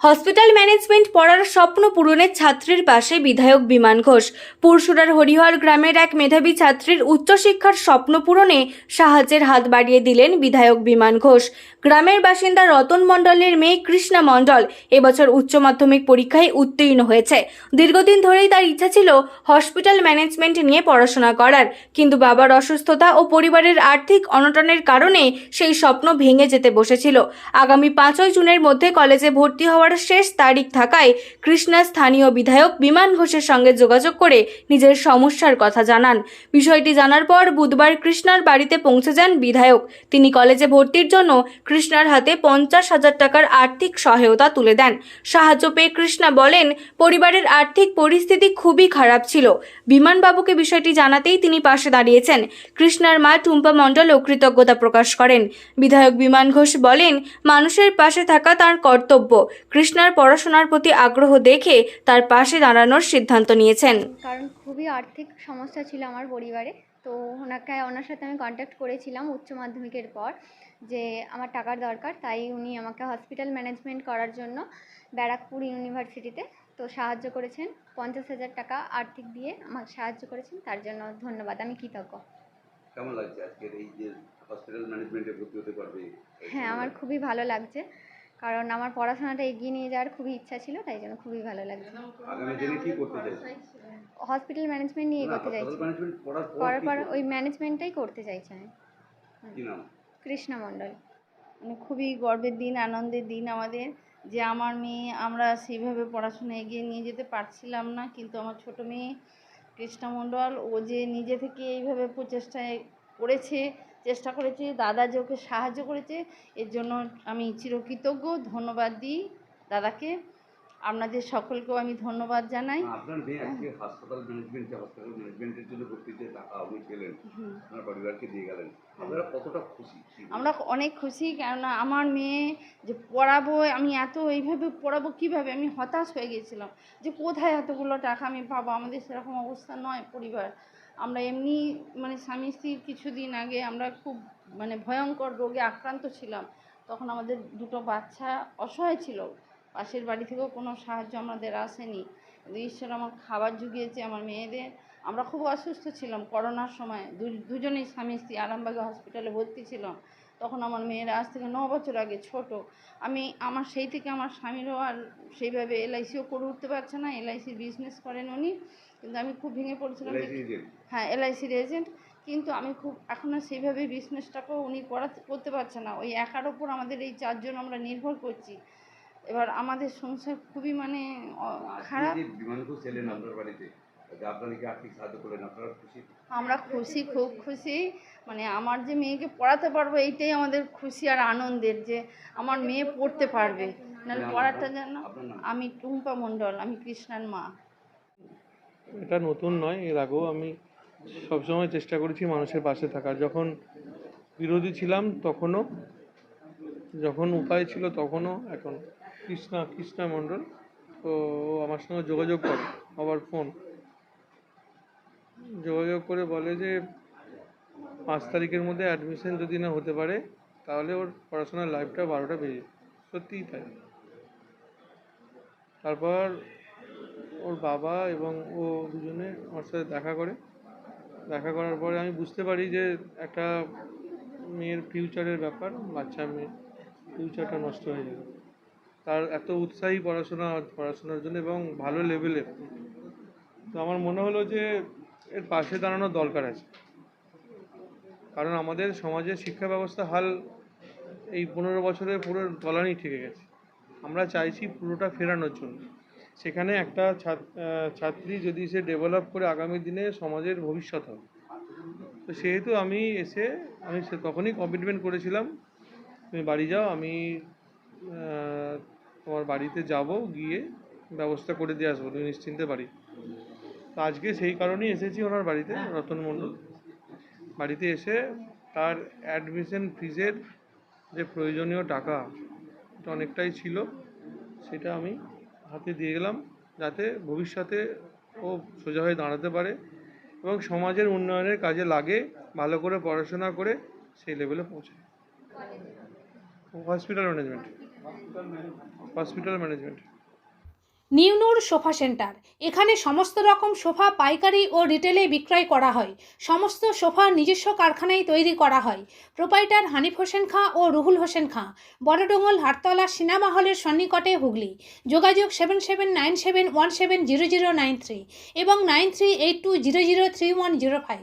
Hospital management পড়ার স্বপ্ন পূরণের ছাত্রীর পাশে বিধায়ক বিমান ঘোষ। পুরসুরার হরিহর গ্রামের এক মেধাবী ছাত্রীর উচ্চশিক্ষার স্বপ্ন পূরণে সাহায্যের হাত বাড়িয়ে দিলেন বিধায়ক বিমান ঘোষ। গ্রামের বাসিন্দা রতন মণ্ডলের মেয়ে কৃষ্ণা মণ্ডল এবছর উচ্চ মাধ্যমিক পরীক্ষায় উত্তীর্ণ হয়েছে। দীর্ঘদিন ধরেই তার ইচ্ছা ছিল হসপিটাল ম্যানেজমেন্ট নিয়ে পড়াশোনা করার, কিন্তু বাবার অসুস্থতা ও পরিবারের আর্থিক অনটনের কারণে সেই স্বপ্ন ভেঙে যেতে বসেছিল। আগামী 5 জুনের মধ্যে কলেজে ভর্তি হওয়ার শেষ তারিখ থাকায় কৃষ্ণা স্থানীয় বিধায়ক বিমান ঘোষের সঙ্গে যোগাযোগ করে নিজের সমস্যার কথা জানান। বিষয়টি জানার পর বুধবার কৃষ্ণার বাড়িতে পৌঁছে যান বিধায়ক। তিনি কলেজে ভর্তির জন্য কৃষ্ণার হাতে 50,000 টাকার আর্থিক সহায়তা তুলে দেন। সাহায্য পেয়ে কৃষ্ণা বলেন, পরিবারের আর্থিক পরিস্থিতি খুবই খারাপ ছিল। বিমানবাবুকে বিষয়টি জানাতেই তিনি পাশে দাঁড়িয়েছেন। কৃষ্ণার মা টুম্পা মণ্ডলও কৃতজ্ঞতা প্রকাশ করেন। বিধায়ক বিমান ঘোষ বলেন, মানুষের পাশে থাকা তার কর্তব্য। কৃষ্ণার পড়াশোনার প্রতি আগ্রহ দেখে তার পাশে দাঁড়ানোর সিদ্ধান্ত নিয়েছেন। কারণ খুবই আর্থিক সমস্যা ছিল আমার পরিবারে, তো ওনার সাথে আমি কন্ট্যাক্ট করেছিলাম উচ্চ মাধ্যমিকের পর যে আমার টাকার দরকার, তাই উনি আমাকে হসপিটাল ম্যানেজমেন্ট করার জন্য ব্যারাকপুর ইউনিভার্সিটিতে তো সাহায্য করেছেন। 50,000 টাকা আর্থিক দিয়ে আমাকে সাহায্য করেছেন, তার জন্য ধন্যবাদ, আমি কৃতজ্ঞ। কেমন লাগছে আজকের এই যে হসপিটাল ম্যানেজমেন্টে ভর্তি হতে পারবে? হ্যাঁ, আমার খুবই ভালো লাগছে, কারণ আমার পড়াশোনাটা এগিয়ে নিয়ে যাওয়ার খুবই ইচ্ছা ছিল, তাই জন্য খুবই ভালো লাগছে। আগামী দিনে কি করতে চাইছো? হসপিটাল ম্যানেজমেন্ট নিয়ে করতে চাইছি। হসপিটাল ম্যানেজমেন্ট পড়ার করার পর কি ওই ম্যানেজমেন্টটাই করতে চাইছি আমি। কি নাম? কৃষ্ণা মণ্ডল। মানে খুবই গর্বের দিন, আনন্দের দিন আমাদের, যে আমার মেয়ে, আমরা সেইভাবে পড়াশোনা এগিয়ে নিয়ে যেতে পারছিলাম না, কিন্তু আমার ছোট মেয়ে কৃষ্ণা মণ্ডল ও যে নিজে থেকে এইভাবে প্রচেষ্টায় চেষ্টা করেছে, দাদা যে ওকে সাহায্য করেছে, এর জন্য আমি চিরকৃতজ্ঞ। ধন্যবাদ দিই দাদাকে, আপনাদের সকলকেও আমি ধন্যবাদ জানাই। আপনার মেয়ে আজকে হসপিটাল ম্যানেজমেন্টের জন্য ভর্তিতে টাকা আপনি পেলেন, আপনার পরিবারকে দিয়ে গেলেন, আপনারা কতটা খুশি? আমরা অনেক খুশি, কেননা আমার মেয়ে যে পড়াবো, আমি এইভাবে পড়াবো কীভাবে, আমি হতাশ হয়ে গেছিলাম যে কোথায় এতগুলো টাকা আমি পাবো। আমাদের সেরকম অবস্থা নয় পরিবার, আমরা এমনি মানে স্বামী স্ত্রীর কিছুদিন আগে আমরা খুব ভয়ঙ্কর রোগে আক্রান্ত ছিলাম। তখন আমাদের দুটো বাচ্চা অসহায় ছিল, পাশের বাড়ি থেকেও কোনো সাহায্য আমাদের আসেনি। ঈশ্বর আমার খাবার জুগিয়েছে আমার মেয়েদের। আমরা খুব অসুস্থ ছিলাম করোনার সময়, দুজনেই স্বামী স্ত্রী আরামবাগে হসপিটালে ভর্তি ছিলাম। তখন আমার মেয়েরা আজ থেকে 9 বছর আগে ছোট। আমার সেই থেকে আমার স্বামীরও আর সেইভাবে এলআইসিও করে উঠতে পারছে না, এলআইসির বিজনেস করেন উনি, কিন্তু আমি খুব ভেঙে পড়েছিলাম। হ্যাঁ, এলআইসির এজেন্ট, কিন্তু আমি খুব এখন আর সেইভাবে বিজনেসটাকেও উনি করতে পারছে না। ওই একার ওপর আমাদের এই 4 জন আমরা নির্ভর করছি। এবার আমাদের সংসার খুবই খারাপ। আমরা খুশি, খুব খুশি। আমার যে মেয়েকে পড়াতে পারবো, এইটাই আমাদের খুশি আর আনন্দের, যে আমার মেয়ে পড়তে পারবে, নাহলে পড়াটা যেন। আমি টুম্পা মণ্ডল, আমি কৃষ্ণার মা। এটা নতুন নয়, এর আগেও আমি সবসময় চেষ্টা করেছি মানুষের পাশে থাকার। যখন বিরোধী ছিলাম তখনও, যখন উপায় ছিল তখনও, এখন কৃষ্ণা মণ্ডল তো আমার সঙ্গে যোগাযোগ করে, আবার যোগাযোগ করে বলে যে 5 তারিখের মধ্যে অ্যাডমিশন যদি না হতে পারে তাহলে ওর পড়াশোনার লাইফটা 12টা বেজে যাবে। সত্যিই তাই। তারপর ওর বাবা এবং ও দুজনে আমার সাথে দেখা করার পরে আমি বুঝতে পারি যে একটা মেয়ের ফিউচারের ব্যাপার, বাচ্চা মেয়ে ফিউচারটা নষ্ট হয়ে যাবে। তার এত উৎসাহী পড়াশোনার জন্য এবং ভালো লেভেলে, তো আমার মনে হলো যে এর পাশে দাঁড়ানোর দরকার আছে। কারণ আমাদের সমাজের শিক্ষা ব্যবস্থা হাল এই 15 বছরে পুরো তলানি থেকে গেছে। আমরা চাইছি পুরোটা ফেরানোর জন্য। সেখানে একটা ছাত্রী যদি সে ডেভেলপ করে আগামী দিনে সমাজের ভবিষ্যৎ হবে, তো সেহেতু আমি তখনই কমিটমেন্ট করেছিলাম, তুমি বাড়ি যাও, আমি তোমার বাড়িতে যাব, গিয়ে ব্যবস্থা করে দিয়ে আসবো, তুমি নিশ্চিন্তে বাড়ি। তো আজকে সেই কারণেই এসেছি ওনার বাড়িতে, রতন মণ্ডল বাড়িতে এসে তার অ্যাডমিশন ফিজের যে প্রয়োজনীয় টাকা, এটা অনেকটাই ছিল, সেটা আমি হাতে দিয়ে গেলাম, যাতে ভবিষ্যতে ও সোজা হয়ে দাঁড়াতে পারে এবং সমাজের উন্নয়নের কাজে লাগে, ভালো করে পড়াশোনা করে সেই লেভেলে পৌঁছায়। Hospital management. Hospital management. নিউনুর সোফা সেন্টার, এখানে সমস্ত রকম সোফা পাইকারি ও রিটেলে বিক্রয় করা হয়। সমস্ত সোফা নিজস্ব কারখানায় তৈরি করা হয়। প্রোপাইটার হানিফ হোসেন খাঁ ও রুহুল হোসেন খাঁ, বড়ডোঙ্গল হাটতলা সিনেমা হলের সন্নিকটে, হুগলি। যোগাযোগ 7797170093 এবং 9382003105।